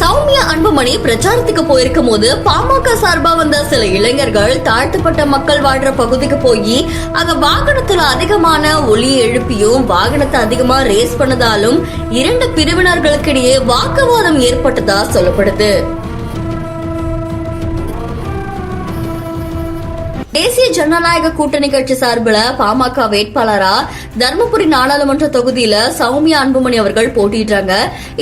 சௌமியா அன்புமணி பிரச்சாரத்துக்கு போயிருக்கும் போது பாமக சார்பா வந்த சில இளைஞர்கள் தாழ்த்தப்பட்ட மக்கள் வாழ்ற பகுதிக்கு போய் அங்க வாகனத்துல அதிகமான ஒலி எழுப்பியும் வாகனத்தை அதிகமா ரேஸ் பண்ணதாலும் இரண்டு பிரிவினர்களுக்கிடையே வாக்குவாதம் ஏற்பட்டதா சொல்லப்படுது. தேசிய ஜனநாயக கூட்டணி கட்சி சார்பில் பாமக வேட்பாளரா தர்மபுரி நாடாளுமன்ற தொகுதியில சௌமியா அன்புமணி அவர்கள் போட்டிடுறாங்க.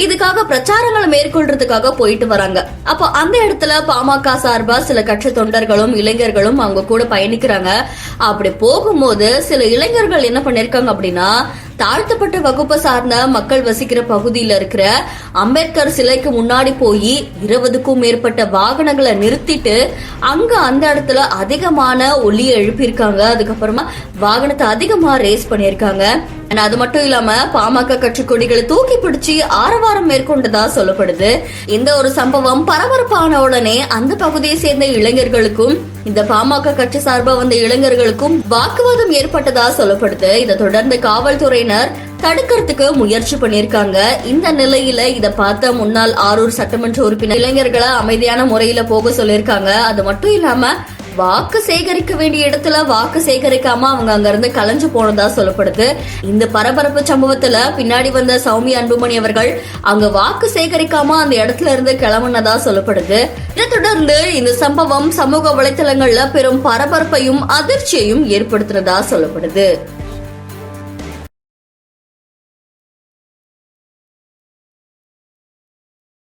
இதுக்காக பிரச்சாரங்களை மேற்கொள்றதுக்காக போயிட்டு வராங்க. அப்போ அந்த இடத்துல பாமக சார்பா சில கட்சி தொண்டர்களும் இளைஞர்களும் அவங்க கூட பயணிக்கிறாங்க. அப்படி போகும்போது சில இளைஞர்கள் என்ன பண்ணிருக்காங்க அப்படின்னா, தாழ்த்தப்பட்ட வகுப்பை சார்ந்த மக்கள் வசிக்கிற பகுதியில இருக்கிற அம்பேத்கர் சிலைக்கு முன்னாடி போய் 20க்கும் மேற்பட்ட வாகனங்களை நிறுத்திட்டு அங்க அந்த இடத்துல அதிகமான ஒலியை எழுப்பியிருக்காங்க. அதுக்கப்புறமா வாகனத்தை அதிகமா ரேஸ் பண்ணிருக்காங்க. அது மட்டும் இல்லாம பாமக கட்சி கொடிகளை தூக்கி பிடிச்சு ஆரவாரம் மேற்கொண்டதா சொல்லப்படுது. இந்த ஒரு சம்பவம் பரபரப்பான உடனே அந்த பகுதியை சேர்ந்த இளைஞர்களுக்கும் இந்த பாமக கட்சி சார்பா வந்த இளைஞர்களுக்கும் வாக்குவாதம் ஏற்பட்டதா சொல்லப்படுது. இதை தொடர்ந்து காவல்துறையினர் தடுக்கிறதுக்கு முயற்சி பண்ணிருக்காங்க. இந்த நிலையில இத பார்த்த முன்னாள் ஆரூர் சட்டமன்ற உறுப்பினர் இளைஞர்களை அமைதியான முறையில போக சொல்லிருக்காங்க. அது மட்டும் இல்லாம வாக்கு சேகரிக்க வேண்டிய இடத்துல வாக்கு சேகரிக்காம அவங்க அங்க இருந்து கலைஞ்சு போனதா சொல்லப்படுது. இந்த பரபரப்பு சம்பவத்துல பின்னாடி வந்த சௌமியா அன்புமணி அவர்கள் அங்க வாக்கு சேகரிக்காம அந்த இடத்துல இருந்து கிளம்புனதா சொல்லப்படுது. இதை தொடர்ந்து இந்த சம்பவம் சமூக வலைதளங்கள்ல பெரும் பரபரப்பையும் அதிர்ச்சியையும் ஏற்படுத்துறதா சொல்லப்படுது.